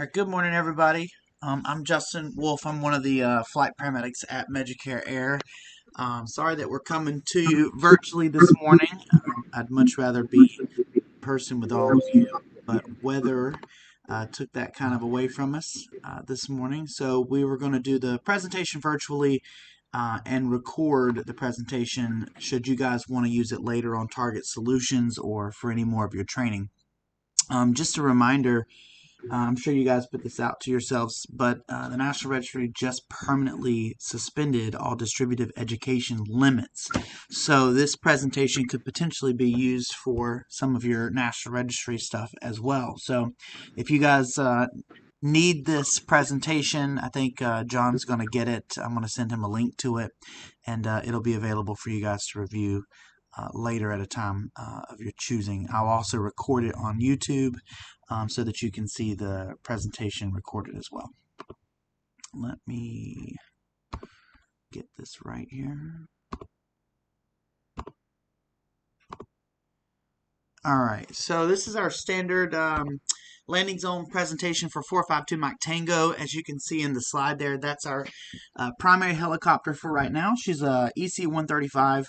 All right, good morning, everybody. I'm Justin Wolf. I'm one of the flight paramedics at Medicare Air. Sorry that we're coming to you virtually this morning. I'd much rather be in person with all of you, but weather took that kind of away from us this morning. So we were going to do the presentation virtually and record the presentation should you guys want to use it later on Target Solutions or for any more of your training. Just a reminder, I'm sure you guys put this out to yourselves, but the National Registry just permanently suspended all distributive education limits. So this presentation could potentially be used for some of your National Registry stuff as well. So if you guys need this presentation, I think John's going to get it. I'm going to send him a link to it, and it'll be available for you guys to review later at a time of your choosing. I'll also record it on YouTube so that you can see the presentation recorded as well. Let me get this right here. All right, so this is our standard landing zone presentation for 452 Mike Tango. As you can see in the slide there, that's our primary helicopter for right now. She's a EC-135.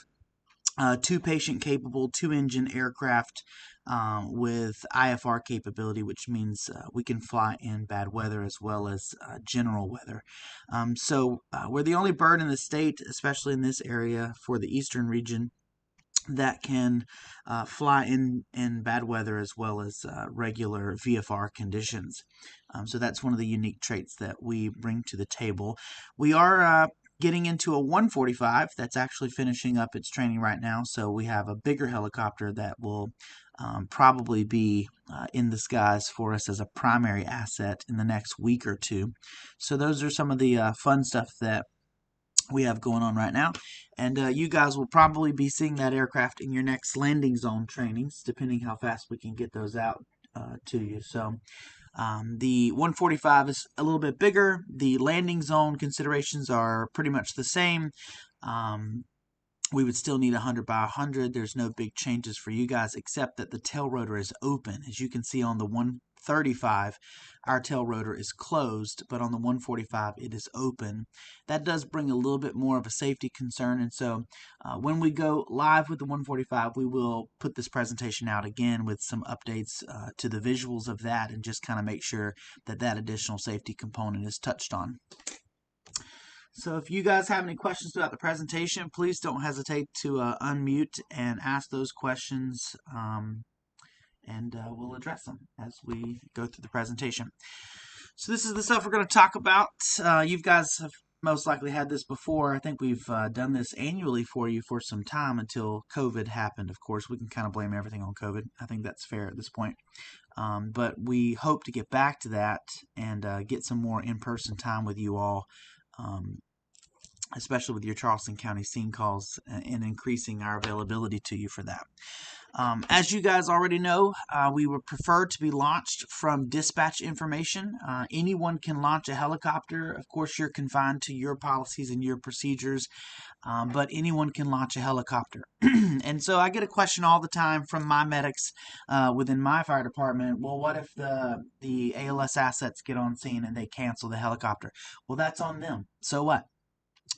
Two-patient capable, two-engine aircraft with IFR capability, which means we can fly in bad weather as well as general weather. So we're the only bird in the state, especially in this area for the eastern region, that can fly in bad weather as well as regular VFR conditions. So that's one of the unique traits that we bring to the table. We are getting into a 145 that's actually finishing up its training right now. So we have a bigger helicopter that will probably be in the skies for us as a primary asset in the next week or two. So those are some of the fun stuff that we have going on right now, and you guys will probably be seeing that aircraft in your next landing zone trainings, depending how fast we can get those out to you. So the 145 is a little bit bigger. The landing zone considerations are pretty much the same. We would still need 100 by 100. There's no big changes for you guys except that the tail rotor is open. As you can see on the 135, our tail rotor is closed, but on the 145 it is open. That does bring a little bit more of a safety concern, and so when we go live with the 145, we will put this presentation out again with some updates to the visuals of that and just kind of make sure that that additional safety component is touched on. So if you guys have any questions about the presentation, please don't hesitate to unmute and ask those questions, and we'll address them as we go through the presentation. So this is the stuff we're going to talk about. You guys have most likely had this before. I think we've done this annually for you for some time until COVID happened. Of course, we can kind of blame everything on COVID. I think that's fair at this point. But we hope to get back to that and get some more in-person time with you all, especially with your Charleston County scene calls, and increasing our availability to you for that. As you guys already know, we would prefer to be launched from dispatch information. Anyone can launch a helicopter. Of course, you're confined to your policies and your procedures, but anyone can launch a helicopter. And so I get a question all the time from my medics within my fire department. Well, what if the ALS assets get on scene and they cancel the helicopter? Well, that's on them. So what?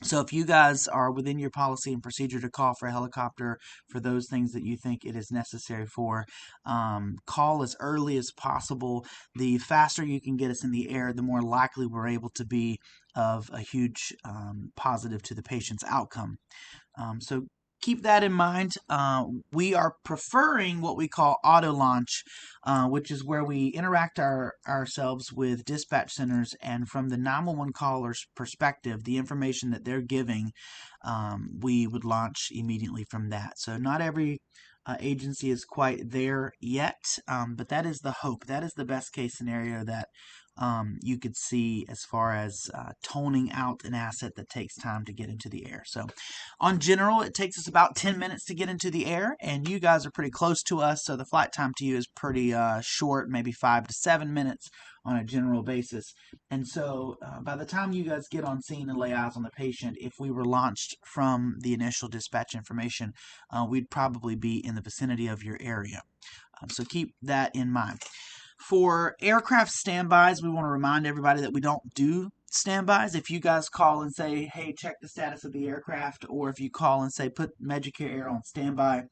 So if you guys are within your policy and procedure to call for a helicopter for those things that you think it is necessary for, call as early as possible. The faster you can get us in the air, the more likely we're able to be of a huge positive to the patient's outcome. So keep that in mind. We are preferring what we call auto launch, which is where we interact ourselves with dispatch centers, and from the 911 caller's perspective, the information that they're giving, we would launch immediately from that. So not every agency is quite there yet, but that is the hope. That is the best case scenario that you could see as far as toning out an asset that takes time to get into the air. So on general, it takes us about 10 minutes to get into the air, and you guys are pretty close to us, so the flight time to you is pretty short, maybe 5 to 7 minutes on a general basis. And so by the time you guys get on scene and lay eyes on the patient, if we were launched from the initial dispatch information, we'd probably be in the vicinity of your area. So keep that in mind. For aircraft standbys, we want to remind everybody that we don't do standbys. If you guys call and say, hey, check the status of the aircraft, or if you call and say, put Medicare Air on standby,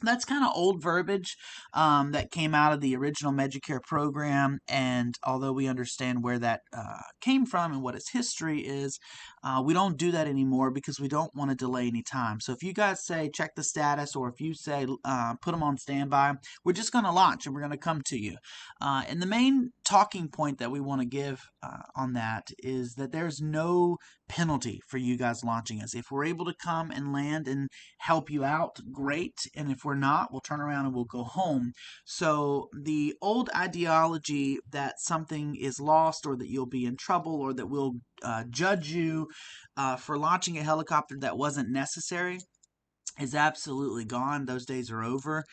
that's kind of old verbiage that came out of the original Medicare program. And although we understand where that came from and what its history is, we don't do that anymore because we don't want to delay any time. So if you guys say check the status, or if you say put them on standby, we're just going to launch and we're going to come to you. And the main talking point that we want to give on that is that there's no penalty for you guys launching us. If we're able to come and land and help you out, great. And if we're not, we'll turn around and we'll go home. So the old ideology that something is lost, or that you'll be in trouble, or that we'll judge you for launching a helicopter that wasn't necessary, is absolutely gone. Those days are over.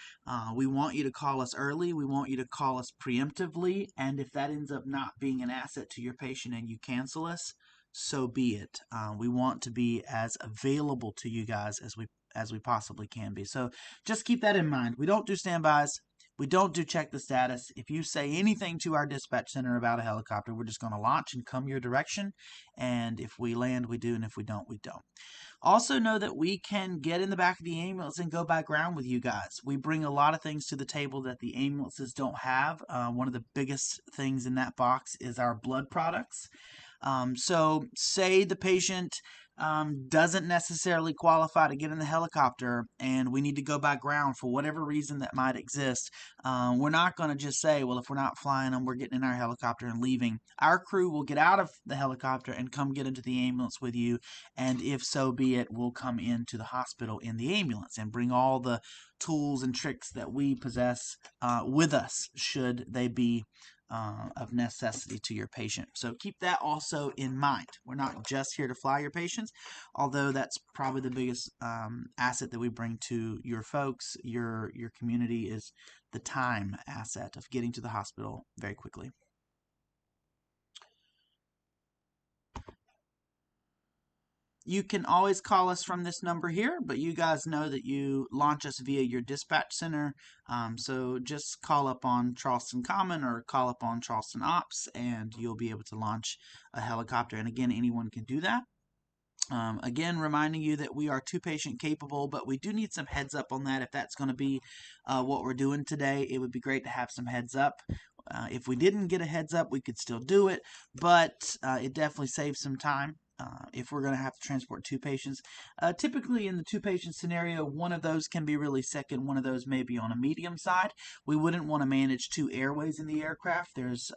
We want you to call us early. We want you to call us preemptively. And if that ends up not being an asset to your patient and you cancel us, so be it. We want to be as available to you guys as we possibly can be. So just keep that in mind. We don't do standbys. We don't do check the status. If you say anything to our dispatch center about a helicopter, we're just going to launch and come your direction. And if we land, we do. And if we don't, we don't. Also know that we can get in the back of the ambulance and go by ground with you guys. We bring a lot of things to the table that the ambulances don't have. One of the biggest things in that box is our blood products. So say the patient doesn't necessarily qualify to get in the helicopter and we need to go by ground for whatever reason that might exist. We're not going to just say, well, if we're not flying them, we're getting in our helicopter and leaving. Our crew will get out of the helicopter and come get into the ambulance with you. And if so be it, we'll come into the hospital in the ambulance and bring all the tools and tricks that we possess with us, should they be of necessity to your patient. So keep that also in mind. We're not just here to fly your patients, although that's probably the biggest asset that we bring to your folks, your community, is the time asset of getting to the hospital very quickly. You can always call us from this number here, but you guys know that you launch us via your dispatch center. So just call up on Charleston Common or call up on Charleston Ops, and you'll be able to launch a helicopter. And again, anyone can do that. Again, reminding you that we are two-patient capable, but we do need some heads up on that. If that's going to be what we're doing today, it would be great to have some heads up. If we didn't get a heads up, we could still do it, but it definitely saves some time. If we're going to have to transport two patients. Typically in the two-patient scenario, one of those can be really sick and one of those may be on a medium side. We wouldn't want to manage two airways in the aircraft. There's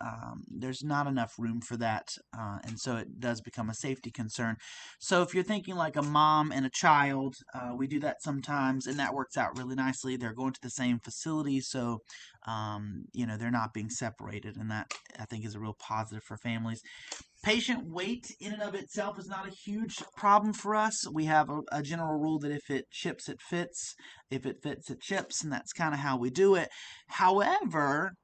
not enough room for that, and so it does become a safety concern. So if you're thinking like a mom and a child, we do that sometimes, and that works out really nicely. They're going to the same facility, so they're not being separated, and that I think is a real positive for families. Patient weight in and of itself is not a huge problem for us. We have a general rule that if it ships, it fits. If it fits, it ships, and that's kind of how we do it. However,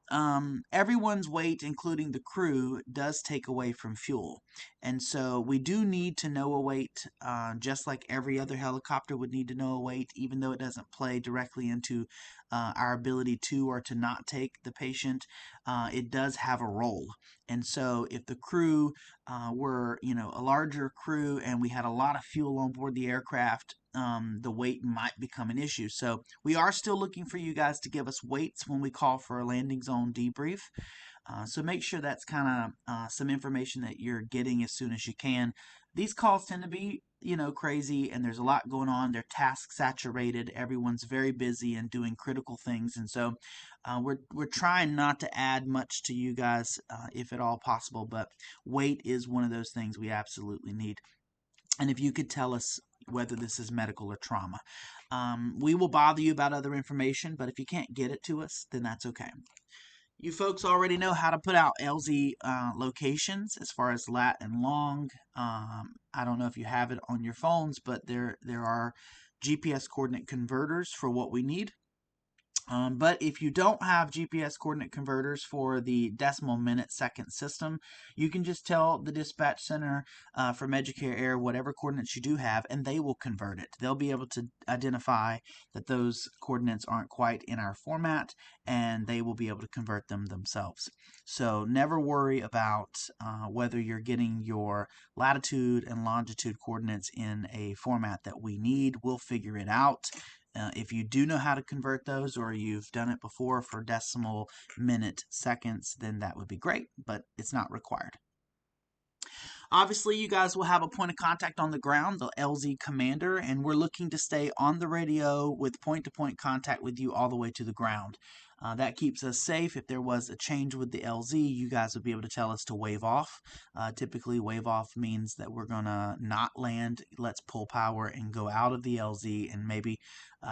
everyone's weight, including the crew, does take away from fuel. And so we do need to know a weight, just like every other helicopter would need to know a weight, even though it doesn't play directly into our ability to or to not take the patient. It does have a role. And so if the crew were, a larger crew and we had a lot of fuel on board the aircraft, the weight might become an issue. So we are still looking for you guys to give us weights when we call for a landing zone debrief. So make sure that's kind of some information that you're getting as soon as you can. These calls tend to be, crazy, and there's a lot going on. They're task saturated. Everyone's very busy and doing critical things, and so we're trying not to add much to you guys, if at all possible. But weight is one of those things we absolutely need. And if you could tell us whether this is medical or trauma, we will bother you about other information. But if you can't get it to us, then that's okay. You folks already know how to put out LZ locations as far as lat and long. I don't know if you have it on your phones, but there are GPS coordinate converters for what we need. But if you don't have GPS coordinate converters for the decimal minute second system, you can just tell the dispatch center from Educare Air whatever coordinates you do have, and they will convert it. They'll be able to identify that those coordinates aren't quite in our format, and they will be able to convert them themselves. So never worry about whether you're getting your latitude and longitude coordinates in a format that we need. We'll figure it out. If you do know how to convert those, or you've done it before for decimal, minute, seconds, then that would be great, but it's not required. Obviously, you guys will have a point of contact on the ground, the LZ commander, and we're looking to stay on the radio with point-to-point contact with you all the way to the ground. That keeps us safe. If there was a change with the LZ, you guys would be able to tell us to wave off. Typically, wave off means that we're going to not land. Let's pull power and go out of the LZ and maybe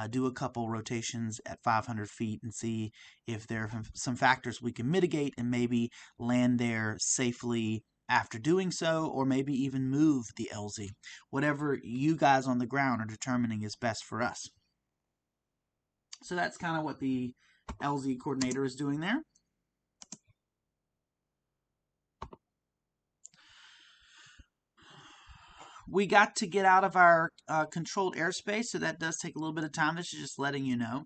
do a couple rotations at 500 feet and see if there are some factors we can mitigate and maybe land there safely after doing so, or maybe even move the LZ. Whatever you guys on the ground are determining is best for us. So that's kind of what the LZ coordinator is doing there. We got to get out of our controlled airspace, so that does take a little bit of time. This is just letting you know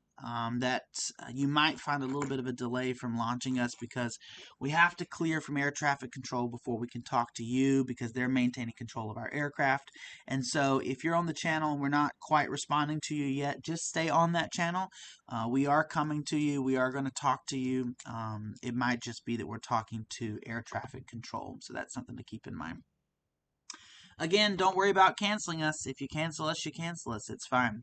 that you might find a little bit of a delay from launching us because we have to clear from air traffic control before we can talk to you because they're maintaining control of our aircraft. And so if you're on the channel and we're not quite responding to you yet, just stay on that channel. We are coming to you. We are going to talk to you. It might just be that we're talking to air traffic control, so that's something to keep in mind. Again, don't worry about canceling us. If you cancel us, you cancel us. It's fine.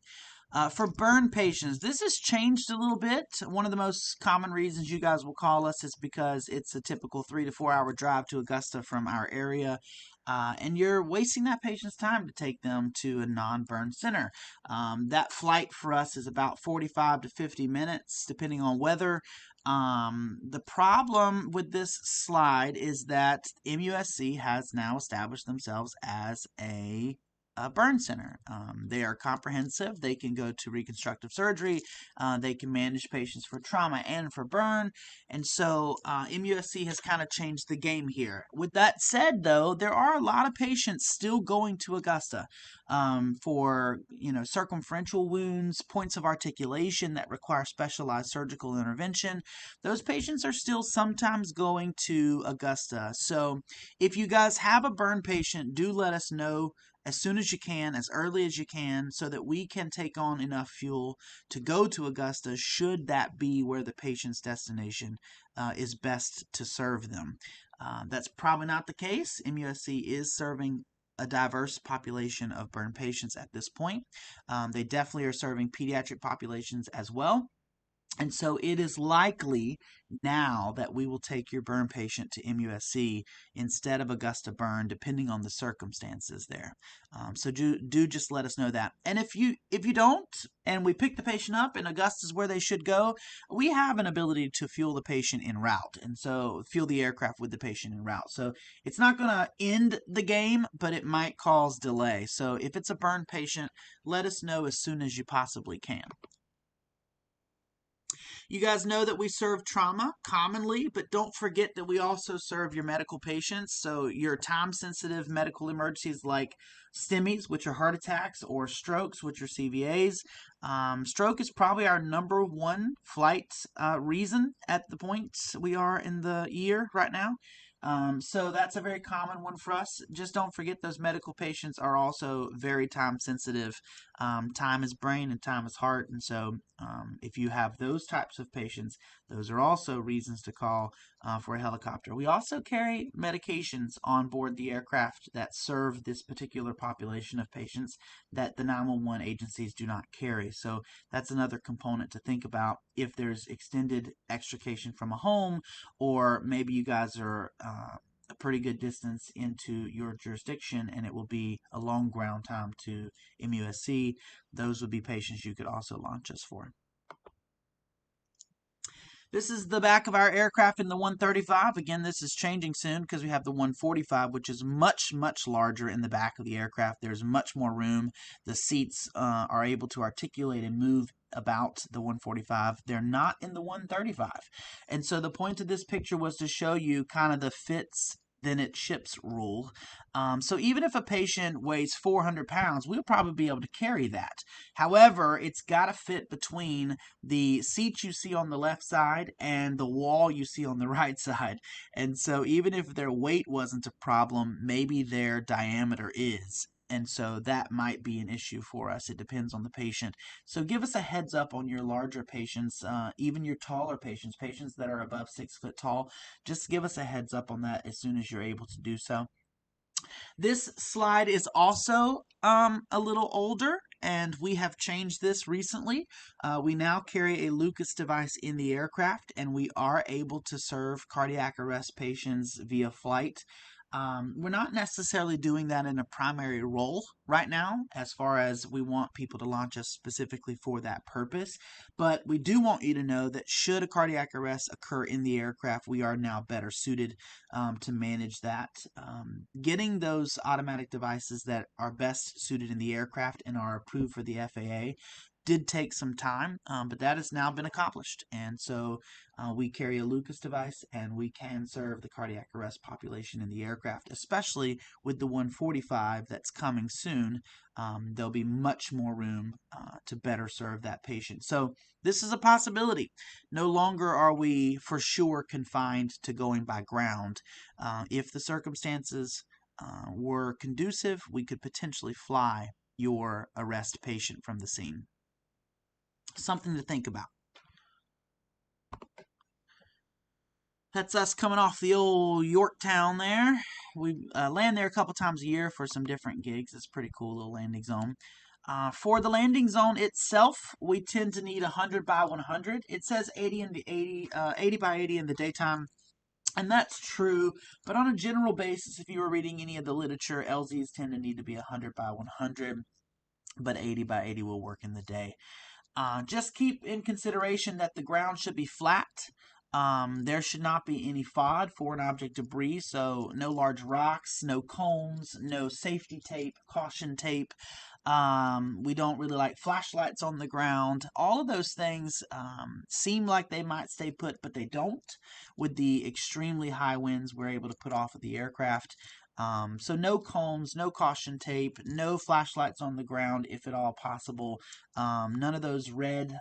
For burn patients, this has changed a little bit. One of the most common reasons you guys will call us is because it's a typical 3 to 4 hour drive to Augusta from our area. And you're wasting that patient's time to take them to a non-burn center. That flight for us is about 45 to 50 minutes, depending on weather. The problem with this slide is that MUSC has now established themselves as a burn center. They are comprehensive. They can go to reconstructive surgery. They can manage patients for trauma and for burn. And so MUSC has kind of changed the game here. With that said, though, there are a lot of patients still going to Augusta for circumferential wounds, points of articulation that require specialized surgical intervention. Those patients are still sometimes going to Augusta. So if you guys have a burn patient, do let us know as soon as you can, as early as you can, so that we can take on enough fuel to go to Augusta should that be where the patient's destination is best to serve them. That's probably not the case. MUSC is serving a diverse population of burn patients at this point. They definitely are serving pediatric populations as well. And so it is likely now that we will take your burn patient to MUSC instead of Augusta Burn, depending on the circumstances there. So do just let us know that. And if you don't, and we pick the patient up and Augusta is where they should go, we have an ability to fuel the patient en route, and so fuel the aircraft with the patient en route. So it's not going to end the game, but it might cause delay. So if it's a burn patient, let us know as soon as you possibly can. You guys know that we serve trauma commonly, but don't forget that we also serve your medical patients. So your time-sensitive medical emergencies like STEMIs, which are heart attacks, or strokes, which are CVAs. Stroke is probably our number one flight reason at the point we are in the year right now. So that's a very common one for us. Just don't forget those medical patients are also very time sensitive. Time is brain and time is heart. And so if you have those types of patients, those are also reasons to call for a helicopter. We also carry medications on board the aircraft that serve this particular population of patients that the 911 agencies do not carry. So that's another component to think about if there's extended extrication from a home, or maybe you guys are a pretty good distance into your jurisdiction and it will be a long ground time to MUSC. Those would be patients you could also launch us for. This is the back of our aircraft in the 135. Again, this is changing soon because we have the 145, which is much, much larger in the back of the aircraft. There's much more room. The seats are able to articulate and move about the 145. They're not in the 135. And so the point of this picture was to show you kind of the fits then it ships rule. So even if a patient weighs 400 pounds, we'll probably be able to carry that. However, it's got to fit between the seat you see on the left side and the wall you see on the right side. And so even if their weight wasn't a problem, maybe their diameter is. And so that might be an issue for us. It depends on the patient. So give us a heads up on your larger patients, even your taller patients, patients that are above 6 foot tall. Just give us a heads up on that as soon as you're able to do so. This slide is also a little older, and we have changed this recently. We now carry a Lucas device in the aircraft, and we are able to serve cardiac arrest patients via flight. We're not necessarily doing that in a primary role right now, as far as we want people to launch us specifically for that purpose. But we do want you to know that should a cardiac arrest occur in the aircraft, we are now better suited to manage that. Getting those automatic devices that are best suited in the aircraft and are approved for the FAA did take some time, but that has now been accomplished. And so we carry a Lucas device, and we can serve the cardiac arrest population in the aircraft, especially with the 145 that's coming soon. There'll be much more room to better serve that patient. So this is a possibility. No longer are we for sure confined to going by ground. If the circumstances were conducive, we could potentially fly your arrest patient from the scene. Something to think about. That's us coming off the old Yorktown there. We land there a couple times a year for some different gigs. It's a pretty cool little landing zone. For the landing zone itself, we tend to need 100 by 100. It says 80 in the 80 by 80 in the daytime. And that's true, but on a general basis, if you were reading any of the literature, LZs tend to need to be 100 by 100, but 80 by 80 will work in the day. Just keep in consideration that the ground should be flat. There should not be any FOD, foreign object debris, so no large rocks, no cones, no safety tape, caution tape. We don't really like flashlights on the ground. All of those things seem like they might stay put, but they don't. With the extremely high winds we're able to put off of the aircraft. So no cones, no caution tape, no flashlights on the ground if at all possible. None of those red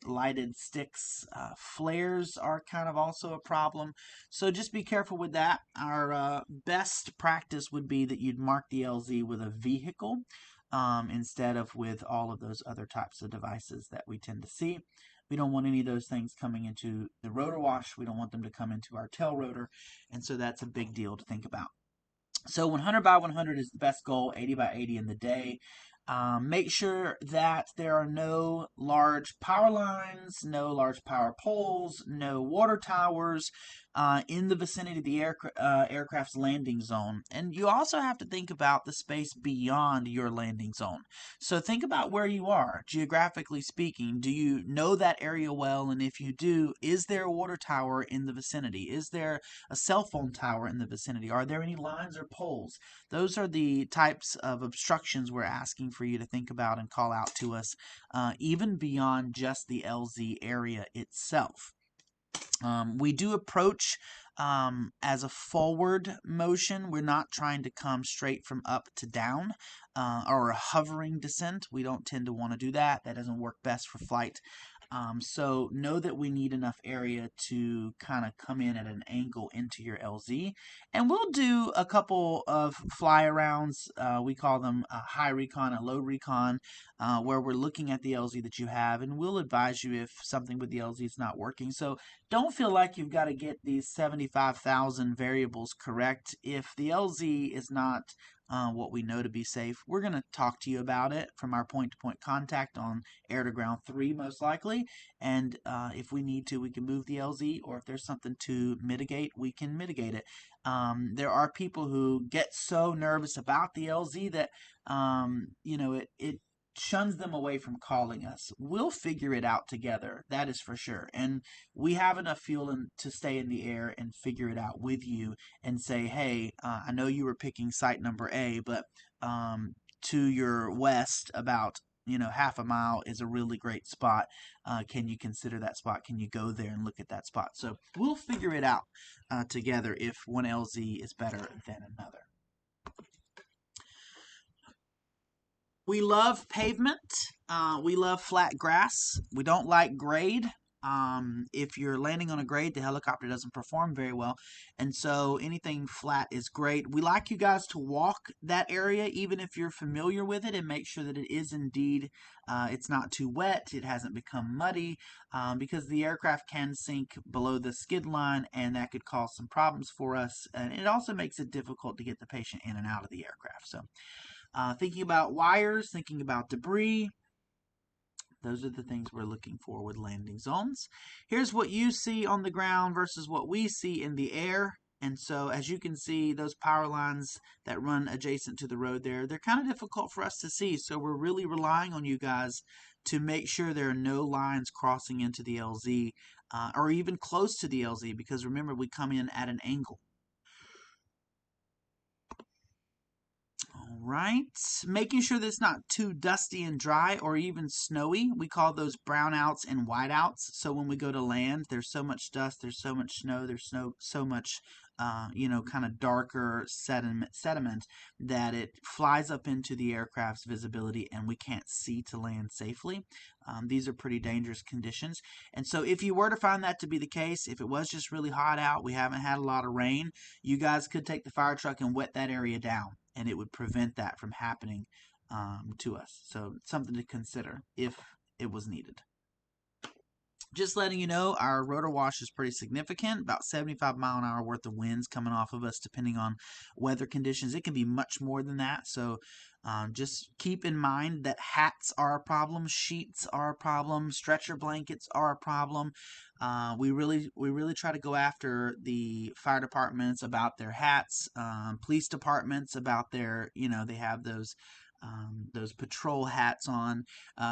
lighted sticks. Flares are kind of also a problem. So just be careful with that. Our best practice would be that you'd mark the LZ with a vehicle instead of with all of those other types of devices that we tend to see. We don't want any of those things coming into the rotor wash. We don't want them to come into our tail rotor. And so that's a big deal to think about. So 100 by 100 is the best goal, 80 by 80 in the day. Make sure that there are no large power lines, no large power poles, no water towers in the vicinity of the aircraft's landing zone. And you also have to think about the space beyond your landing zone. So think about where you are, geographically speaking. Do you know that area well? And if you do, is there a water tower in the vicinity? Is there a cell phone tower in the vicinity? Are there any lines or poles? Those are the types of obstructions we're asking for you to think about and call out to us, even beyond just the LZ area itself. We do approach as a forward motion. We're not trying to come straight from up to down or a hovering descent. We don't tend to want to do that. That doesn't work best for flight. So know that we need enough area to kind of come in at an angle into your LZ. And we'll do a couple of fly arounds. We call them high recon and low recon, where we're looking at the LZ that you have, and we'll advise you if something with the LZ is not working. So don't feel like you've got to get these 75,000 variables correct. If the LZ is not what we know to be safe, we're going to talk to you about it from our point-to-point contact on air to ground 3 most likely, and if we need to, we can move the LZ, or if there's something to mitigate, we can mitigate it. There are people who get so nervous about the LZ that you know, shuns them away from calling us. We'll figure it out together. That is for sure. And we have enough fuel to stay in the air and figure it out with you and say, hey, I know you were picking site number A, but to your west about half a mile is a really great spot. Can you consider that spot? Can you go there and look at that spot? So we'll figure it out together if one LZ is better than another. We love pavement. We love flat grass. We don't like grade. If you're landing on a grade, the helicopter doesn't perform very well. And so anything flat is great. We like you guys to walk that area, even if you're familiar with it, and make sure that it is indeed, it's not too wet, it hasn't become muddy, because the aircraft can sink below the skid line, and that could cause some problems for us. And it also makes it difficult to get the patient in and out of the aircraft. So thinking about wires, thinking about debris. Those are the things we're looking for with landing zones. Here's what you see on the ground versus what we see in the air. And so as you can see, those power lines that run adjacent to the road there, they're kind of difficult for us to see. So we're really relying on you guys to make sure there are no lines crossing into the LZ or even close to the LZ, because remember, we come in at an angle. All right, making sure that it's not too dusty and dry or even snowy. We call those brownouts and whiteouts. So when we go to land, there's so much dust, there's so much snow, there's so much, kind of darker sediment that it flies up into the aircraft's visibility and we can't see to land safely. These are pretty dangerous conditions. And so if you were to find that to be the case, if it was just really hot out, we haven't had a lot of rain, you guys could take the fire truck and wet that area down, and it would prevent that from happening to us. So something to consider if it was needed. Just letting you know, our rotor wash is pretty significant, about 75 mile an hour worth of winds coming off of us depending on weather conditions. It can be much more than that, so just keep in mind that hats are a problem, sheets are a problem, stretcher blankets are a problem. We really try to go after the fire departments about their hats, police departments about their, they have those patrol hats on.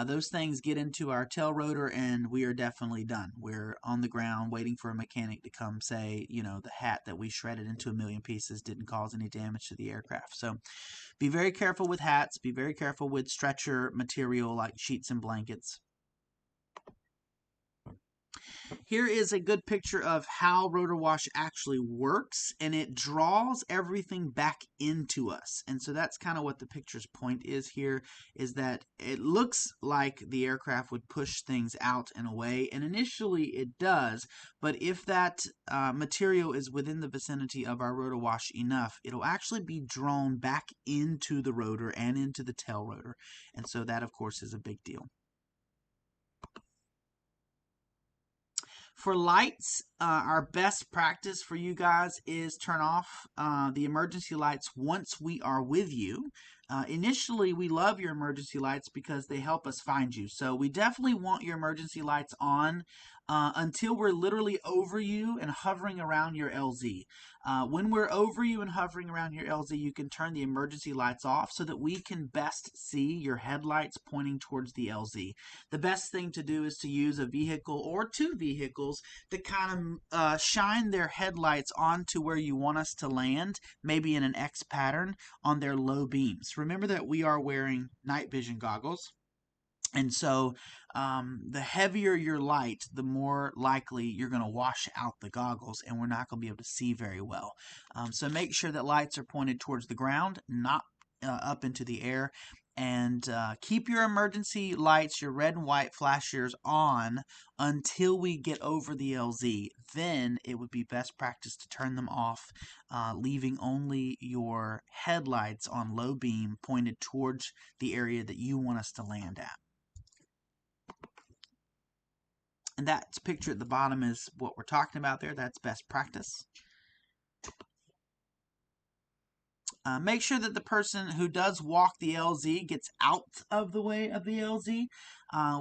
Those things get into our tail rotor and we are definitely done. We're on the ground waiting for a mechanic to come say, the hat that we shredded into a million pieces didn't cause any damage to the aircraft. So be very careful with hats. Be very careful with stretcher material like sheets and blankets. Here is a good picture of how rotor wash actually works, and it draws everything back into us. And so that's kind of what the picture's point is here, is that it looks like the aircraft would push things out and away, and initially it does, but if that material is within the vicinity of our rotor wash enough, it'll actually be drawn back into the rotor and into the tail rotor. And so that, of course, is a big deal. For lights, our best practice for you guys is turn off the emergency lights once we are with you. Initially, we love your emergency lights because they help us find you. So we definitely want your emergency lights on until we're literally over you and hovering around your LZ. When we're over you and hovering around your LZ, you can turn the emergency lights off so that we can best see your headlights pointing towards the LZ. The best thing to do is to use a vehicle or two vehicles to kind of shine their headlights onto where you want us to land, maybe in an X pattern on their low beams. Remember that we are wearing night vision goggles. And so the heavier your light, the more likely you're going to wash out the goggles and we're not going to be able to see very well. So make sure that lights are pointed towards the ground, not up into the air. And keep your emergency lights, your red and white flashers on until we get over the LZ. Then it would be best practice to turn them off, leaving only your headlights on low beam pointed towards the area that you want us to land at. And that picture at the bottom is what we're talking about there. That's best practice. Make sure that the person who does walk the LZ gets out of the way of the LZ.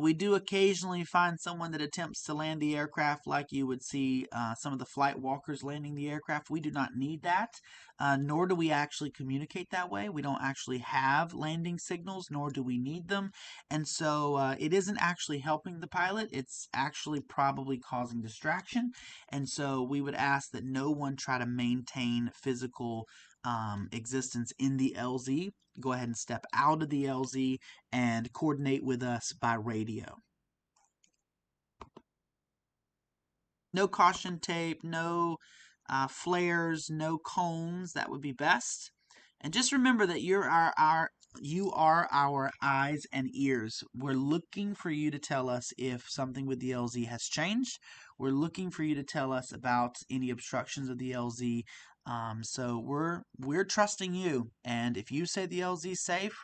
We do occasionally find someone that attempts to land the aircraft like you would see some of the flight walkers landing the aircraft. We do not need that, nor do we actually communicate that way. We don't actually have landing signals, nor do we need them. And so it isn't actually helping the pilot. It's actually probably causing distraction. And so we would ask that no one try to maintain physical existence in the LZ. Go ahead and step out of the LZ and coordinate with us by radio. No caution tape, no flares, no cones. That would be best. And just remember that you are our eyes and ears. We're looking for you to tell us if something with the LZ has changed. We're looking for you to tell us about any obstructions of the LZ. So we're trusting you. And if you say the LZ is safe,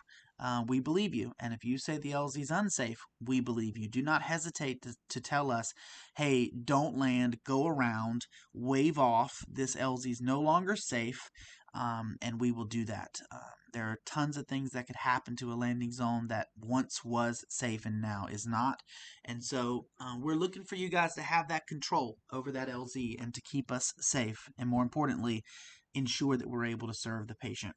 we believe you. And if you say the LZ is unsafe, we believe you. Do not hesitate to tell us, hey, don't land, go around, wave off. This LZ is no longer safe. And we will do that. There are tons of things that could happen to a landing zone that once was safe and now is not. And so we're looking for you guys to have that control over that LZ and to keep us safe. And more importantly, ensure that we're able to serve the patient.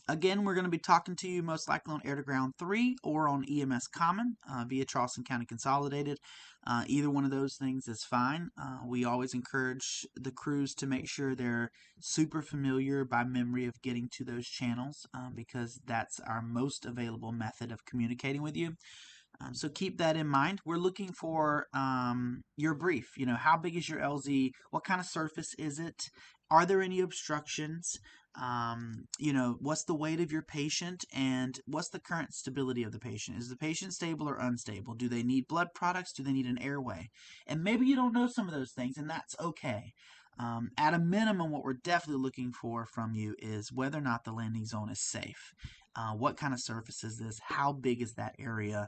Again, we're going to be talking to you most likely on Air to Ground 3 or on EMS Common via Charleston County Consolidated. Either one of those things is fine. We always encourage the crews to make sure they're super familiar by memory of getting to those channels because that's our most available method of communicating with you. So keep that in mind. We're looking for your brief. You know, how big is your LZ? What kind of surface is it? Are there any obstructions? You know, what's the weight of your patient and what's the current stability of the patient? Is the patient stable or unstable? Do they need blood products? Do they need an airway? And maybe you don't know some of those things, and that's okay. At a minimum, what we're definitely looking for from you is whether or not the landing zone is safe. What kind of surface is this? How big is that area?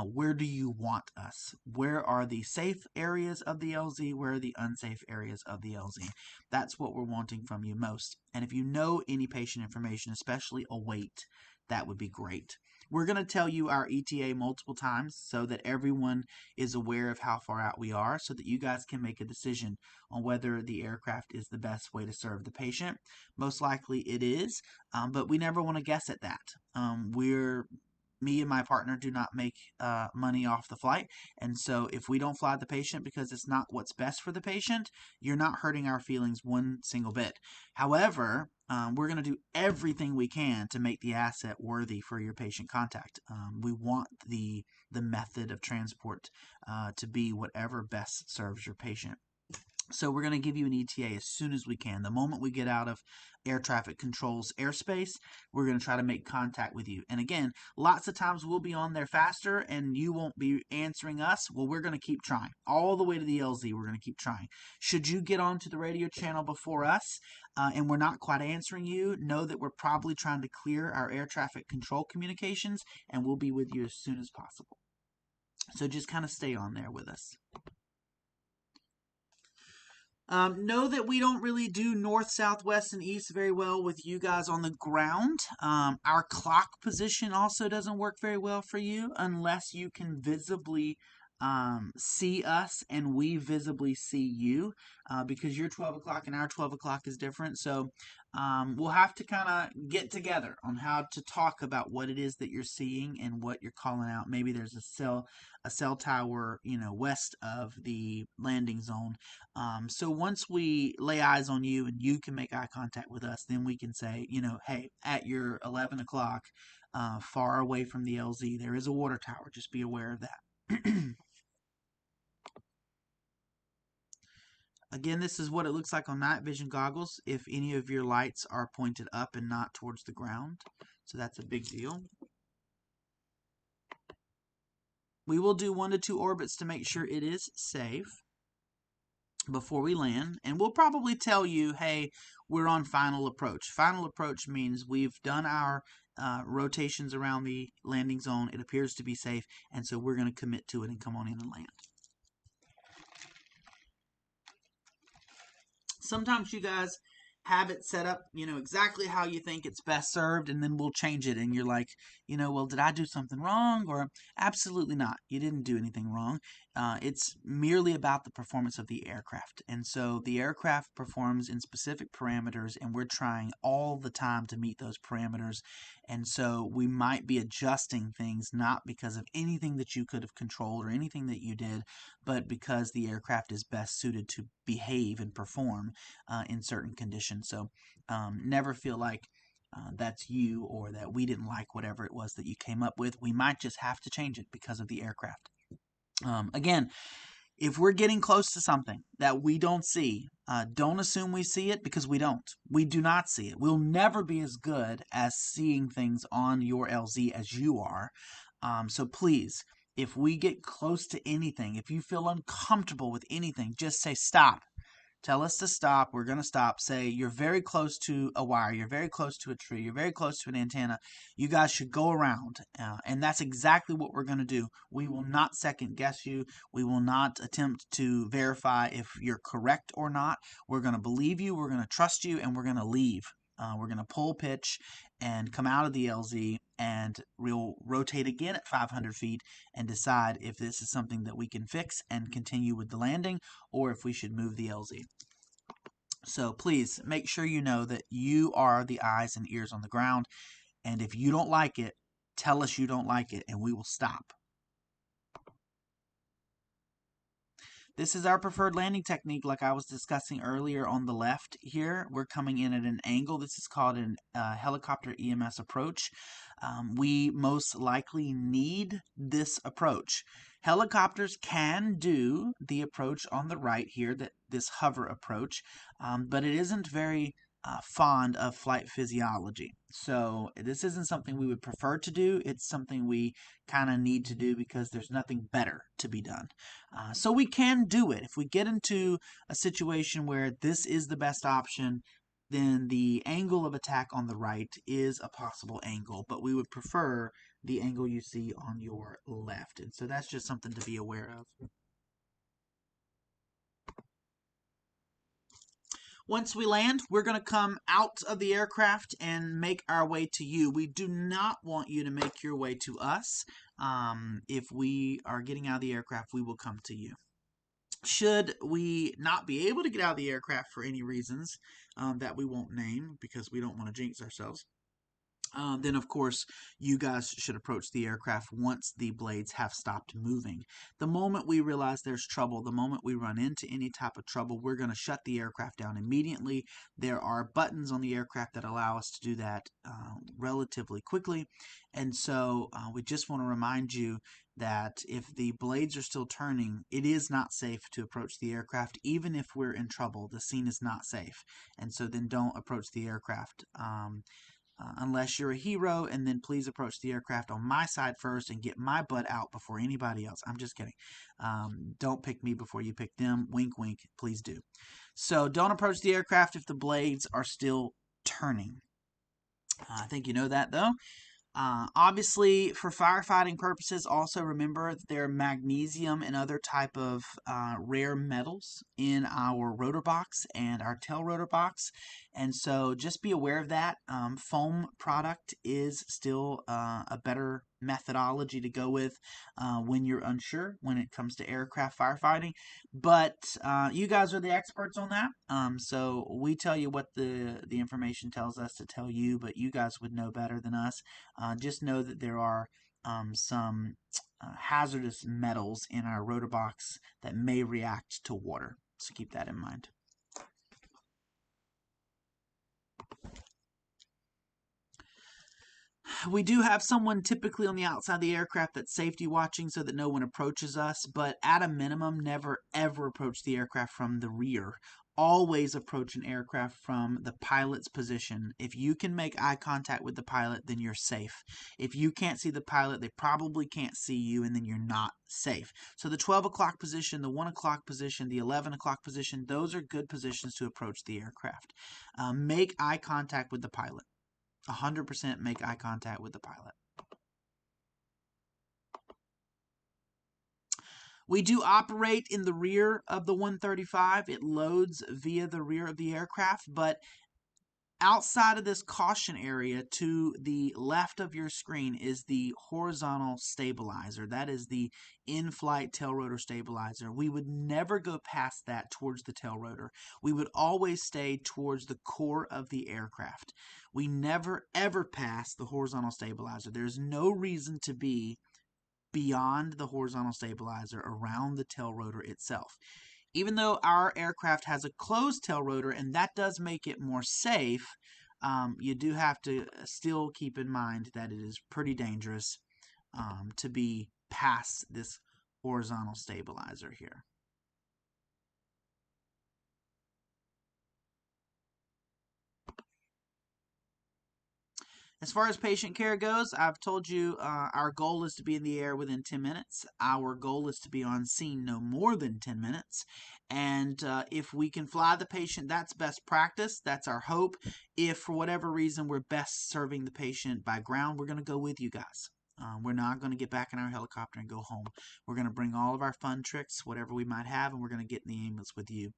Where do you want us? Where are the safe areas of the LZ? Where are the unsafe areas of the LZ? That's what we're wanting from you most. And if you know any patient information, especially a weight, that would be great. We're going to tell you our ETA multiple times so that everyone is aware of how far out we are so that you guys can make a decision on whether the aircraft is the best way to serve the patient. Most likely it is, but we never want to guess at that. Me and my partner do not make money off the flight. And so if we don't fly the patient because it's not what's best for the patient, you're not hurting our feelings one single bit. However, we're going to do everything we can to make the asset worthy for your patient contact. We want the method of transport to be whatever best serves your patient. So we're going to give you an ETA as soon as we can. The moment we get out of air traffic control's airspace, we're going to try to make contact with you. And again, lots of times we'll be on there faster and you won't be answering us. Well, we're going to keep trying. All the way to the LZ, we're going to keep trying. Should you get onto the radio channel before us and we're not quite answering you, know that we're probably trying to clear our air traffic control communications and we'll be with you as soon as possible. So just kind of stay on there with us. Know that we don't really do north, south, west, and east very well with you guys on the ground. Our clock position also doesn't work very well for you unless you can visibly see us and we visibly see you because your 12 o'clock and our 12 o'clock is different. So we'll have to kind of get together on how to talk about what it is that you're seeing and what you're calling out. Maybe there's a cell tower, you know, west of the landing zone. So once we lay eyes on you and you can make eye contact with us, then we can say, you know, hey, at your 11 o'clock, far away from the LZ, there is a water tower. Just be aware of that. Again, this is what it looks like on night vision goggles if any of your lights are pointed up and not towards the ground. So that's a big deal. We will do 1 to 2 orbits to make sure it is safe before we land. And we'll probably tell you, hey, we're on final approach. Final approach means we've done our rotations around the landing zone. It appears to be safe. And so we're going to commit to it and come on in and land. Sometimes you guys have it set up, exactly how you think it's best served, and then we'll change it. And you're like, well, did I do something wrong? Or absolutely not. You didn't do anything wrong. It's merely about the performance of the aircraft. And so the aircraft performs in specific parameters, and we're trying all the time to meet those parameters. And so we might be adjusting things not because of anything that you could have controlled or anything that you did, but because the aircraft is best suited to behave and perform in certain conditions. So never feel like that's you or that we didn't like whatever it was that you came up with. We might just have to change it because of the aircraft. Again, if we're getting close to something that we don't see, don't assume we see it, because we don't. We do not see it. We'll never be as good as seeing things on your LZ as you are. So please, if we get close to anything, if you feel uncomfortable with anything, just say stop. Tell us to stop. We're going to stop. Say you're very close to a wire. You're very close to a tree. You're very close to an antenna. You guys should go around. And that's exactly what we're going to do. We will not second guess you. We will not attempt to verify if you're correct or not. We're going to believe you. We're going to trust you. And we're going to leave. We're going to pull pitch and come out of the LZ, and we'll rotate again at 500 feet and decide if this is something that we can fix and continue with the landing, or if we should move the LZ. So please make sure you know that you are the eyes and ears on the ground, and if you don't like it, tell us you don't like it, and we will stop. This is our preferred landing technique, like I was discussing earlier on the left here. We're coming in at an angle. This is called an helicopter EMS approach. We most likely need this approach. Helicopters can do the approach on the right here, this hover approach, but it isn't very fond of flight physiology. So this isn't something we would prefer to do. It's something we kind of need to do because there's nothing better to be done. So we can do it. If we get into a situation where this is the best option, then the angle of attack on the right is a possible angle, but we would prefer the angle you see on your left. And so that's just something to be aware of. Once we land, we're going to come out of the aircraft and make our way to you. We do not want you to make your way to us. If we are getting out of the aircraft, we will come to you. Should we not be able to get out of the aircraft for any reasons that we won't name because we don't want to jinx ourselves, then of course you guys should approach the aircraft once the blades have stopped moving. The moment we realize there's trouble, the moment we run into any type of trouble, we're going to shut the aircraft down immediately. There are buttons on the aircraft that allow us to do that relatively quickly, and so we just want to remind you that if the blades are still turning, it is not safe to approach the aircraft. Even if we're in trouble, the scene is not safe, and so then don't approach the aircraft. Unless you're a hero, and then please approach the aircraft on my side first and get my butt out before anybody else. I'm just kidding. Don't pick me before you pick them. Wink, wink. Please do. So don't approach the aircraft if the blades are still turning. I think you know that, though. Obviously, for firefighting purposes, also remember that there are magnesium and other type of rare metals in our rotor box and our tail rotor box, and so just be aware of that. Foam product is still a better methodology to go with when you're unsure when it comes to aircraft firefighting, but you guys are the experts on that, so we tell you what the information tells us to tell you, but you guys would know better than us. Just know that there are some hazardous metals in our rotor box that may react to water, so keep that in mind. We do have someone typically on the outside of the aircraft that's safety watching so that no one approaches us, but at a minimum, never ever approach the aircraft from the rear. Always approach an aircraft from the pilot's position. If you can make eye contact with the pilot, then you're safe. If you can't see the pilot, they probably can't see you, and then you're not safe. So the 12 o'clock position, the 1 o'clock position, the 11 o'clock position, those are good positions to approach the aircraft. Make eye contact with the pilot. 100% make eye contact with the pilot. We do operate in the rear of the 135. It loads via the rear of the aircraft, but outside of this caution area to the left of your screen is the horizontal stabilizer. That is the in-flight tail rotor stabilizer. We would never go past that towards the tail rotor. We would always stay towards the core of the aircraft. We never ever pass the horizontal stabilizer. There's no reason to be beyond the horizontal stabilizer around the tail rotor itself. Even though our aircraft has a closed tail rotor, and that does make it more safe, you do have to still keep in mind that it is pretty dangerous to be past this horizontal stabilizer here. As far as patient care goes, I've told you our goal is to be in the air within 10 minutes. Our goal is to be on scene no more than 10 minutes. And if we can fly the patient, that's best practice. That's our hope. If for whatever reason we're best serving the patient by ground, we're going to go with you guys. We're not going to get back in our helicopter and go home. We're going to bring all of our fun tricks, whatever we might have, and we're going to get in the ambulance with you.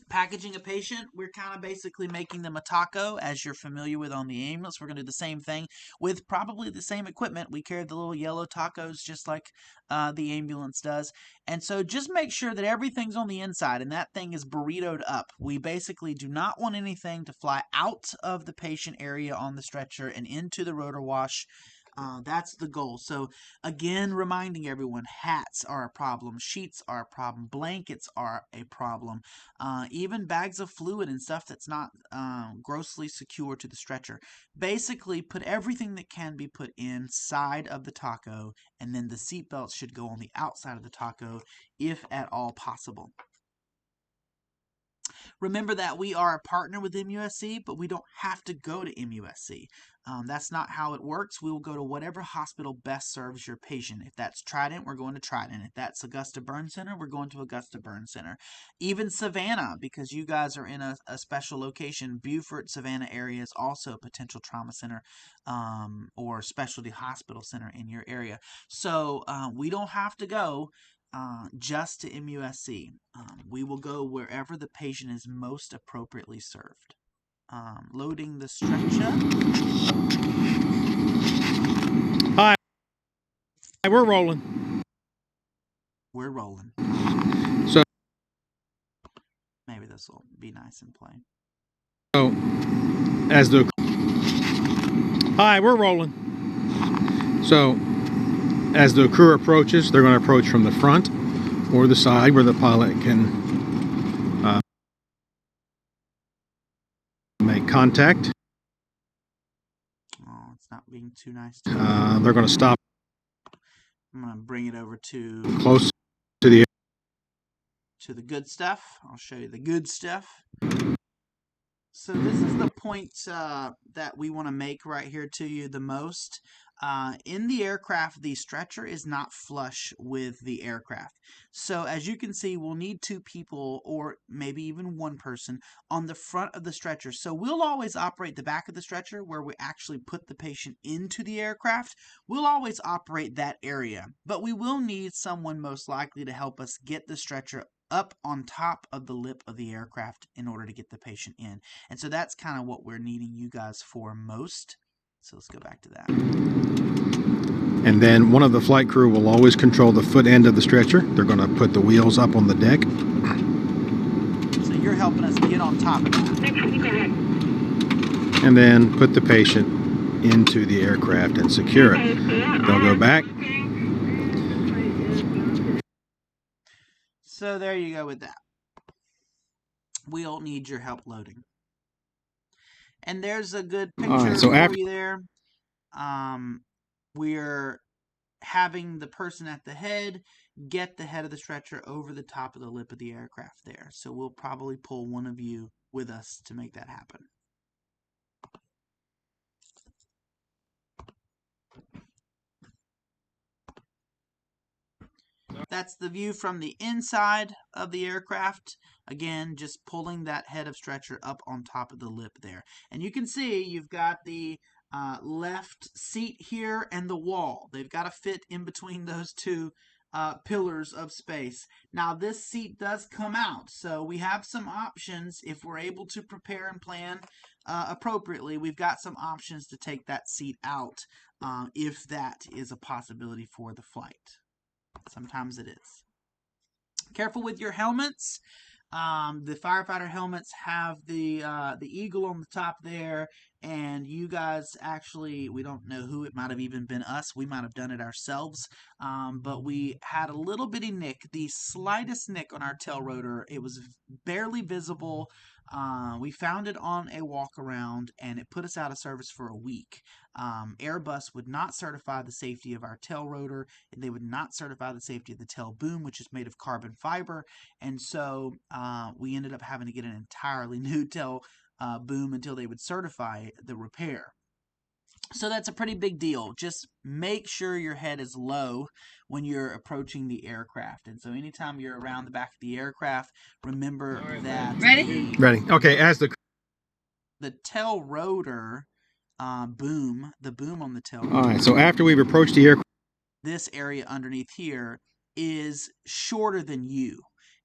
Packaging a patient, we're kind of basically making them a taco, as you're familiar with on the ambulance. We're going to do the same thing with probably the same equipment. We carry the little yellow tacos just like the ambulance does. And so just make sure that everything's on the inside and that thing is burritoed up. We basically do not want anything to fly out of the patient area on the stretcher and into the rotor wash. That's the goal. So again, reminding everyone, hats are a problem, sheets are a problem, blankets are a problem, even bags of fluid and stuff that's not grossly secure to the stretcher. Basically, put everything that can be put inside of the taco, and then the seat belts should go on the outside of the taco if at all possible. Remember that we are a partner with MUSC, but we don't have to go to MUSC. That's not how it works. We will go to whatever hospital best serves your patient. If that's Trident, we're going to Trident. If that's Augusta Burn Center, we're going to Augusta Burn Center. Even Savannah, because you guys are in a special location, Beaufort, Savannah area is also a potential trauma center or specialty hospital center in your area. So we don't have to go just to MUSC. We will go wherever the patient is most appropriately served. Loading the stretcher. Hi, we're rolling. We're rolling. So maybe this will be nice and plain. So, hi, we're rolling. So, as the crew approaches, they're going to approach from the front or the side where the pilot can make contact. Oh, it's not being too nice. They're going to stop. I'm going to bring it over to close to the good stuff. I'll show you the good stuff. So this is the point that we want to make right here to you the most. In the aircraft, the stretcher is not flush with the aircraft. So as you can see, we'll need two people or maybe even one person on the front of the stretcher. So we'll always operate the back of the stretcher where we actually put the patient into the aircraft. We'll always operate that area, but we will need someone most likely to help us get the stretcher up on top of the lip of the aircraft in order to get the patient in. And so that's kind of what we're needing you guys for most. So let's go back to that. And then one of the flight crew will always control the foot end of the stretcher. They're going to put the wheels up on the deck. So you're helping us get on top of that. And then put the patient into the aircraft and secure it. They'll go back. So there you go with that. We'll need your help loading. And there's a good picture for you there. We're having the person at the head get the head of the stretcher over the top of the lip of the aircraft there. So we'll probably pull one of you with us to make that happen. That's the view from the inside of the aircraft. Again, just pulling that head of stretcher up on top of the lip there. And you can see you've got the left seat here and the wall. They've got to fit in between those two pillars of space. Now this seat does come out, so we have some options if we're able to prepare and plan appropriately. We've got some options to take that seat out if that is a possibility for the flight. Sometimes it is. Careful with your helmets. The firefighter helmets have the eagle on the top there, and you guys actually, we don't know who, it might have even been us. We might have done it ourselves, but we had a little bitty nick, the slightest nick on our tail rotor. It was barely visible. We found it on a walk around, and it put us out of service for a week. Airbus would not certify the safety of our tail rotor, and they would not certify the safety of the tail boom, which is made of carbon fiber. And so we ended up having to get an entirely new tail boom until they would certify the repair. So that's a pretty big deal. Just make sure your head is low when you're approaching the aircraft. And so anytime you're around the back of the aircraft, remember that Ready? Ready. Okay, as the tail rotor boom, the boom on the tail rotor. all right, so after we've approached the aircraft, This area underneath here is shorter than you.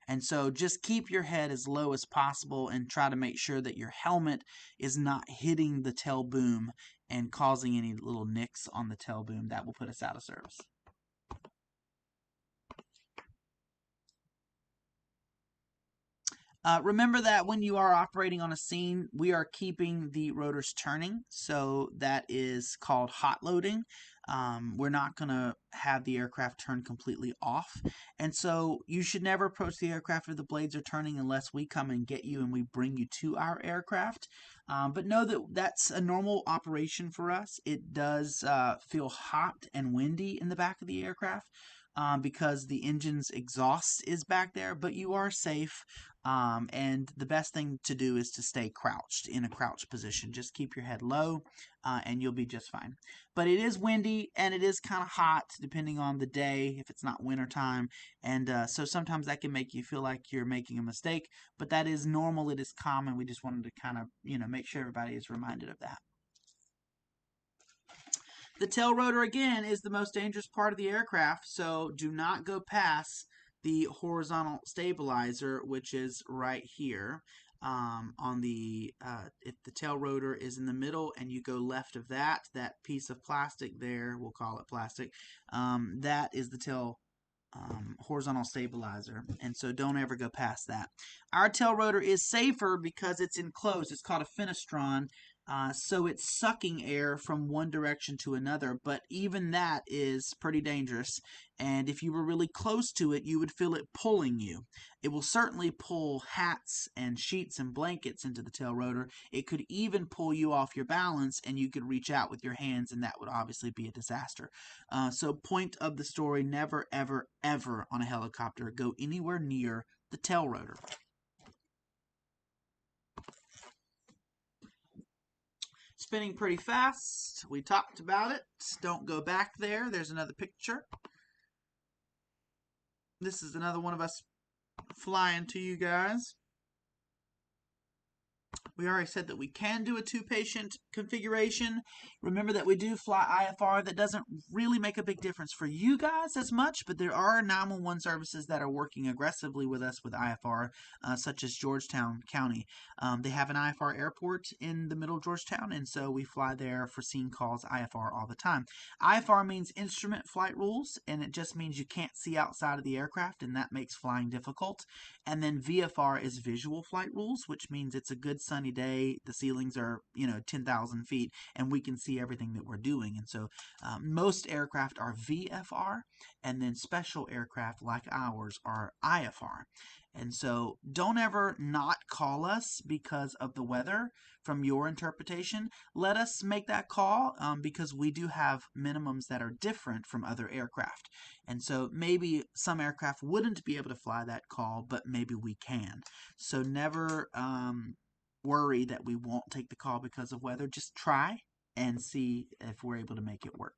And so just keep your head as low as possible and try to make sure that your helmet is not hitting the tail boom and causing any little nicks on the tail boom. That will put us out of service. Remember that when you are operating on a scene, we are keeping the rotors turning. So that is called hot loading. We're not going to have the aircraft turn completely off. And so you should never approach the aircraft if the blades are turning unless we come and get you and we bring you to our aircraft. But know that that's a normal operation for us. It does feel hot and windy in the back of the aircraft. Because the engine's exhaust is back there, but you are safe. And the best thing to do is to stay crouched in a crouched position. Just keep your head low, and you'll be just fine. But it is windy and it is kind of hot depending on the day if it's not winter time. And so sometimes that can make you feel like you're making a mistake, but that is normal. It is common. We just wanted to kind of, make sure everybody is reminded of that. The tail rotor, again, is the most dangerous part of the aircraft, so do not go past the horizontal stabilizer, which is right here. If the tail rotor is in the middle and you go left of that piece of plastic there, we'll call it plastic, that is the tail horizontal stabilizer, and so don't ever go past that. Our tail rotor is safer because it's enclosed. It's called a fenestron, so it's sucking air from one direction to another, but even that is pretty dangerous, and if you were really close to it, you would feel it pulling you. It will certainly pull hats and sheets and blankets into the tail rotor. It could even pull you off your balance, and you could reach out with your hands, and that would obviously be a disaster. So point of the story, never, ever, ever on a helicopter go anywhere near the tail rotor. Spinning pretty fast. We talked about it. Don't go back there. There's another picture. This is another one of us flying to you guys. We already said that we can do a 2-patient configuration. Remember that we do fly IFR. That doesn't really make a big difference for you guys as much, but there are 911 services that are working aggressively with us with IFR, such as Georgetown County. They have an IFR airport in the middle of Georgetown, and so we fly there for scene calls IFR all the time. IFR means instrument flight rules, and it just means you can't see outside of the aircraft, and that makes flying difficult. And then VFR is visual flight rules, which means it's a good sunny day, the ceilings are 10,000 feet, and we can see everything that we're doing. And so most aircraft are VFR, and then special aircraft like ours are IFR. And so don't ever not call us because of the weather from your interpretation. Let us make that call because we do have minimums that are different from other aircraft. And so maybe some aircraft wouldn't be able to fly that call, but maybe we can. So never worry that we won't take the call because of weather. Just try and see if we're able to make it work.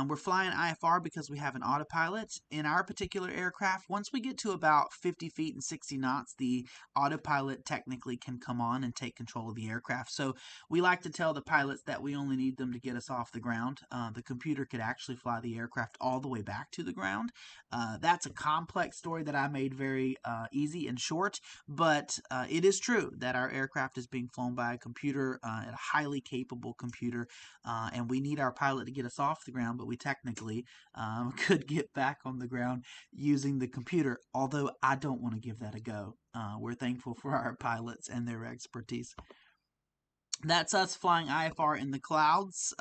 We're flying IFR because we have an autopilot. In our particular aircraft, once we get to about 50 feet and 60 knots, the autopilot technically can come on and take control of the aircraft. So we like to tell the pilots that we only need them to get us off the ground. The computer could actually fly the aircraft all the way back to the ground. That's a complex story that I made very easy and short, but it is true that our aircraft is being flown by a computer, a highly capable computer, and we need our pilot to get us off the ground, but we technically could get back on the ground using the computer, although I don't want to give that a go. We're thankful for our pilots and their expertise. That's us flying IFR in the clouds.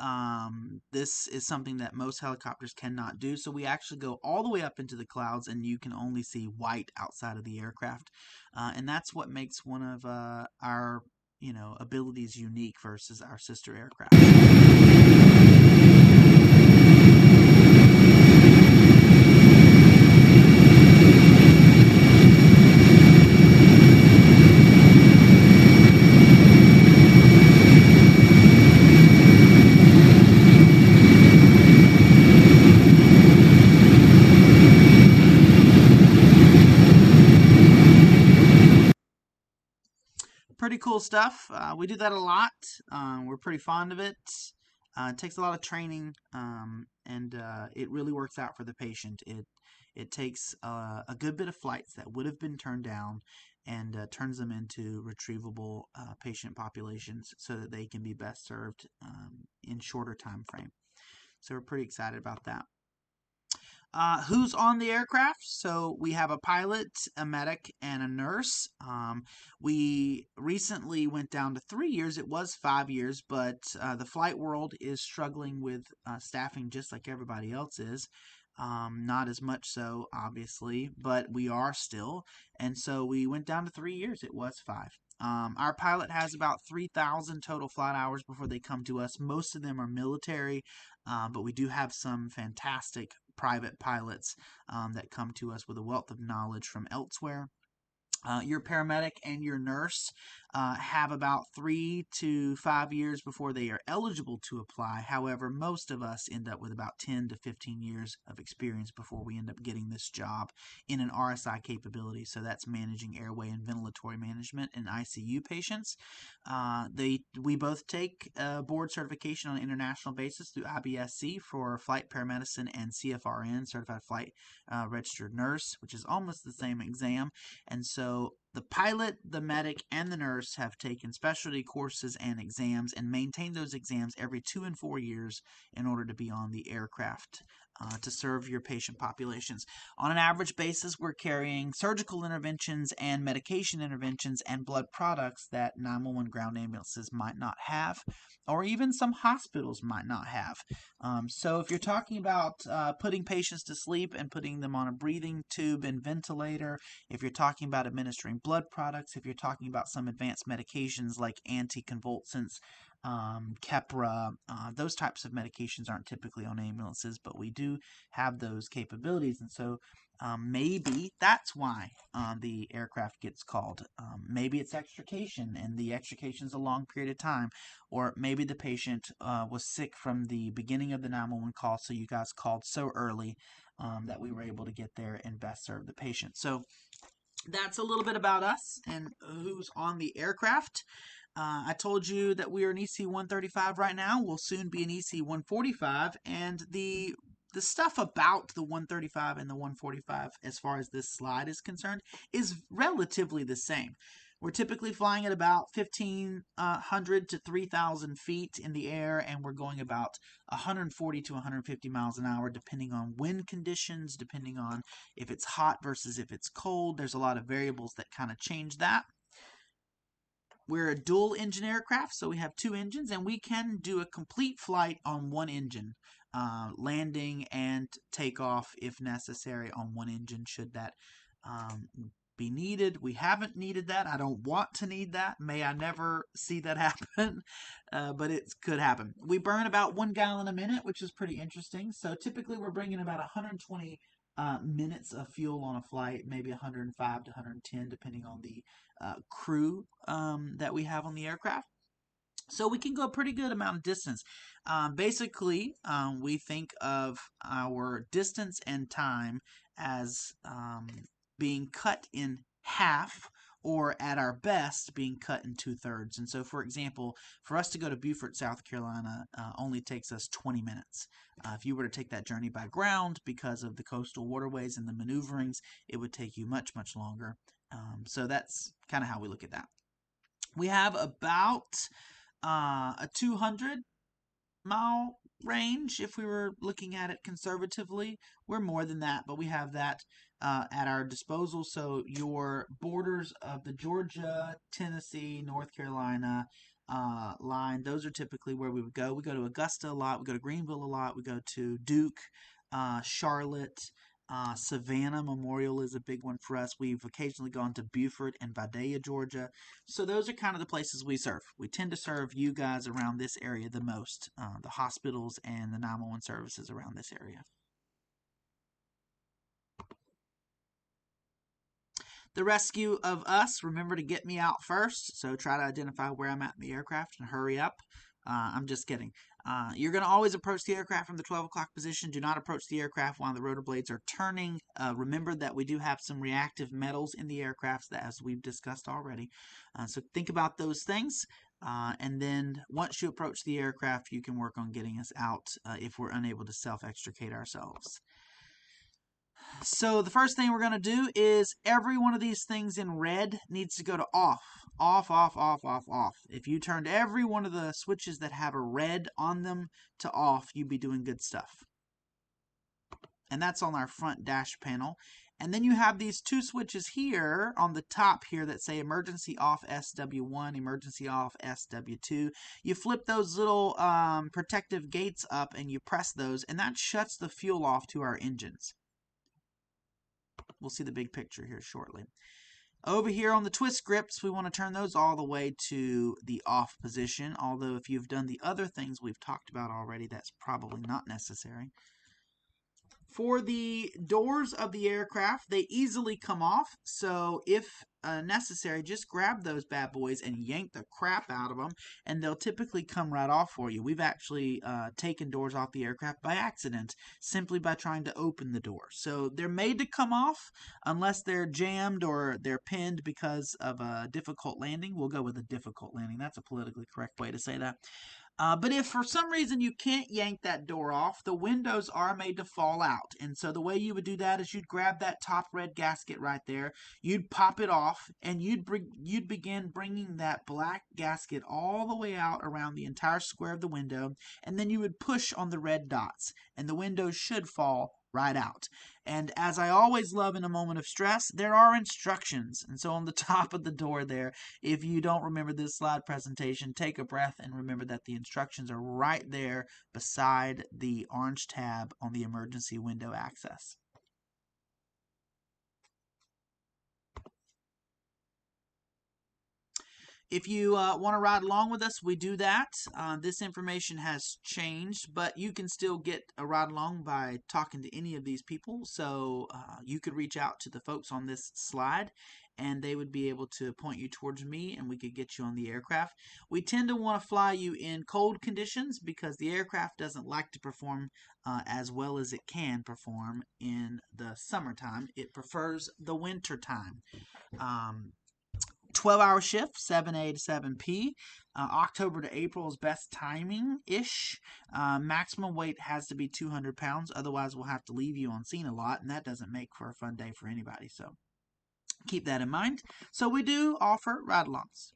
This is something that most helicopters cannot do. So we actually go all the way up into the clouds, and you can only see white outside of the aircraft. And that's what makes one of our abilities unique versus our sister aircraft. Pretty cool stuff. We do that a lot. We're pretty fond of it. It takes a lot of training, and it really works out for the patient. It takes a good bit of flights that would have been turned down and turns them into retrievable patient populations so that they can be best served in shorter time frame. So we're pretty excited about that. Who's on the aircraft? So we have a pilot, a medic, and a nurse. We recently went down to 3 years. It was 5 years, but the flight world is struggling with staffing just like everybody else is. Not as much so, obviously, but we are still. And so we went down to 3 years. It was 5. Our pilot has about 3,000 total flight hours before they come to us. Most of them are military, but we do have some fantastic private pilots that come to us with a wealth of knowledge from elsewhere. Your paramedic and your nurse have about 3 to 5 years before they are eligible to apply. However, most of us end up with about 10 to 15 years of experience before we end up getting this job in an RSI capability. So that's managing airway and ventilatory management in ICU patients. We both take board certification on an international basis through IBSC for flight paramedicine and CFRN, Certified Flight Registered Nurse, which is almost the same exam. And so the pilot, the medic, and the nurse have taken specialty courses and exams and maintain those exams every 2 and 4 years in order to be on the aircraft to serve your patient populations. On an average basis, we're carrying surgical interventions and medication interventions and blood products that 911 ground ambulances might not have, or even some hospitals might not have. So if you're talking about putting patients to sleep and putting them on a breathing tube and ventilator, if you're talking about administering blood products, if you're talking about some advanced medications like anticonvulsants, Keppra, those types of medications aren't typically on ambulances, but we do have those capabilities. And so maybe that's why the aircraft gets called. Maybe it's extrication, and the extrication is a long period of time. Or maybe the patient was sick from the beginning of the 911 call, so you guys called so early that we were able to get there and best serve the patient. So that's a little bit about us and who's on the aircraft. I told you that we are an EC-135 right now. We'll soon be an EC-145, and the stuff about the 135 and the 145 as far as this slide is concerned is relatively the same. We're typically flying at about 1,500 to 3,000 feet in the air, and we're going about 140 to 150 miles an hour depending on wind conditions, depending on if it's hot versus if it's cold. There's a lot of variables that kind of change that. We're a dual engine aircraft, so we have 2 engines, and we can do a complete flight on 1 engine, landing and takeoff if necessary on 1 engine should that be needed. We haven't needed that. I don't want to need that. May I never see that happen, but it could happen. We burn about 1 gallon a minute, which is pretty interesting. So typically we're bringing about 120 minutes of fuel on a flight, maybe 105 to 110 depending on the crew that we have on the aircraft. So we can go a pretty good amount of distance. Basically, we think of our distance and time as being cut in half, or at our best, being cut in 2/3. And so, for example, for us to go to Beaufort, South Carolina, only takes us 20 minutes. If you were to take that journey by ground, because of the coastal waterways and the maneuverings, it would take you much, much longer. So that's kind of how we look at that. We have about a 200-mile range if we were looking at it conservatively. We're more than that, but we have that at our disposal. So your borders of the Georgia, Tennessee, North Carolina line, those are typically where we would go. We go to Augusta a lot. We go to Greenville a lot. We go to Duke, Charlotte. Savannah Memorial is a big one for us. We've occasionally gone to Beaufort and Vidalia, Georgia. So those are kind of the places we serve. We tend to serve you guys around this area the most, the hospitals and the 911 services around this area. The rescue of us, remember to get me out first. So try to identify where I'm at in the aircraft and hurry up. I'm just kidding. You're going to always approach the aircraft from the 12 o'clock position. Do not approach the aircraft while the rotor blades are turning. Remember that we do have some reactive metals in the aircraft, as we've discussed already. So think about those things. And then once you approach the aircraft, you can work on getting us out if we're unable to self-extricate ourselves. So the first thing we're going to do is every one of these things in red needs to go to off. Off, off, off, off, off. If you turned every one of the switches that have a red on them to off, you'd be doing good stuff. And that's on our front dash panel. And then you have these two switches here on the top here that say emergency off SW1, emergency off SW2. You flip those little protective gates up and you press those, and that shuts the fuel off to our engines. We'll see the big picture here shortly. Over here on the twist grips, we want to turn those all the way to the off position, although if you've done the other things we've talked about already, that's probably not necessary. For the doors of the aircraft, they easily come off, so if necessary, just grab those bad boys and yank the crap out of them, and they'll typically come right off for you. We've actually taken doors off the aircraft by accident, simply by trying to open the door. So they're made to come off unless they're jammed or they're pinned because of a difficult landing. We'll go with a difficult landing. That's a politically correct way to say that. But if for some reason you can't yank that door off, the windows are made to fall out. And so the way you would do that is you'd grab that top red gasket right there, you'd pop it off, and you'd begin bringing that black gasket all the way out around the entire square of the window, and then you would push on the red dots, and the windows should fall right out. And as I always love in a moment of stress, there are instructions. And so on the top of the door there, if you don't remember this slide presentation, take a breath and remember that the instructions are right there beside the orange tab on the emergency window access. If you want to ride along with us, we do that. This information has changed, but you can still get a ride along by talking to any of these people. So you could reach out to the folks on this slide, and they would be able to point you towards me, and we could get you on the aircraft. We tend to want to fly you in cold conditions because the aircraft doesn't like to perform as well as it can perform in the summertime. It prefers the winter time. 12-hour shift, 7A to 7P. October to April is best timing-ish. Maximum weight has to be 200 pounds. Otherwise, we'll have to leave you on scene a lot, and that doesn't make for a fun day for anybody. So keep that in mind. So we do offer ride-alongs.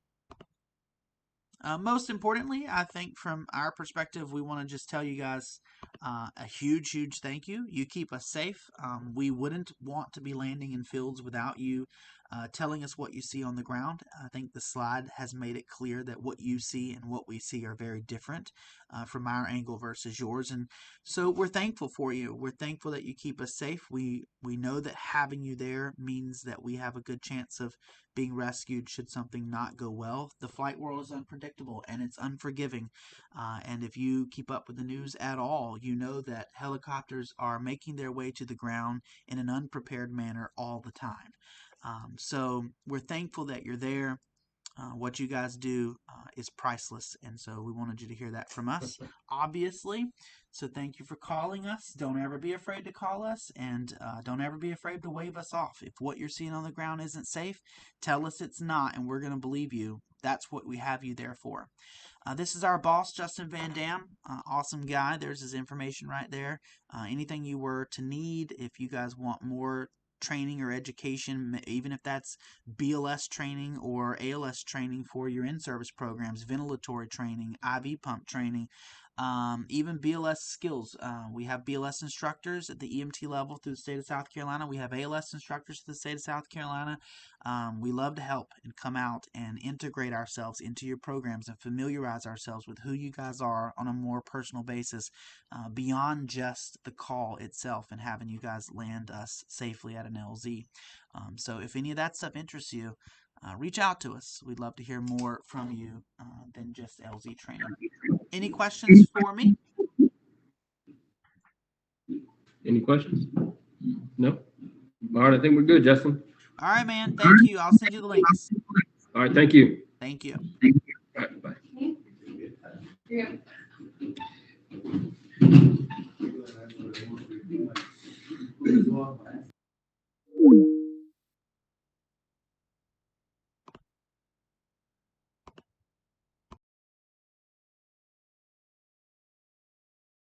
Most importantly, I think from our perspective, we want to just tell you guys a huge, huge thank you. You keep us safe. We wouldn't want to be landing in fields without you telling us what you see on the ground. I think the slide has made it clear that what you see and what we see are very different from our angle versus yours. And so we're thankful for you. We're thankful that you keep us safe. We know that having you there means that we have a good chance of being rescued should something not go well. The flight world is unpredictable and it's unforgiving. And if you keep up with the news at all, you know that helicopters are making their way to the ground in an unprepared manner all the time. So we're thankful that you're there. What you guys do is priceless. And so we wanted you to hear that from us, obviously. So thank you for calling us. Don't ever be afraid to call us, and don't ever be afraid to wave us off. If what you're seeing on the ground isn't safe, tell us it's not, and we're going to believe you. That's what we have you there for. This is our boss, Justin Van Dam. Awesome guy. There's his information right there. Anything you were to need, if you guys want more training or education, even if that's BLS training or ALS training for your in-service programs, ventilatory training, IV pump training, even BLS skills. We have BLS instructors at the EMT level through the state of South Carolina. We have ALS instructors through the state of South Carolina. We love to help and come out and integrate ourselves into your programs and familiarize ourselves with who you guys are on a more personal basis, beyond just the call itself and having you guys land us safely at an LZ. So if any of that stuff interests you, reach out to us. We'd love to hear more from you than just LZ training. Any questions for me? Any questions? No? All right, I think we're good, Justin. All right, man. Thank you. I'll send you the links. All right, thank you. Thank you.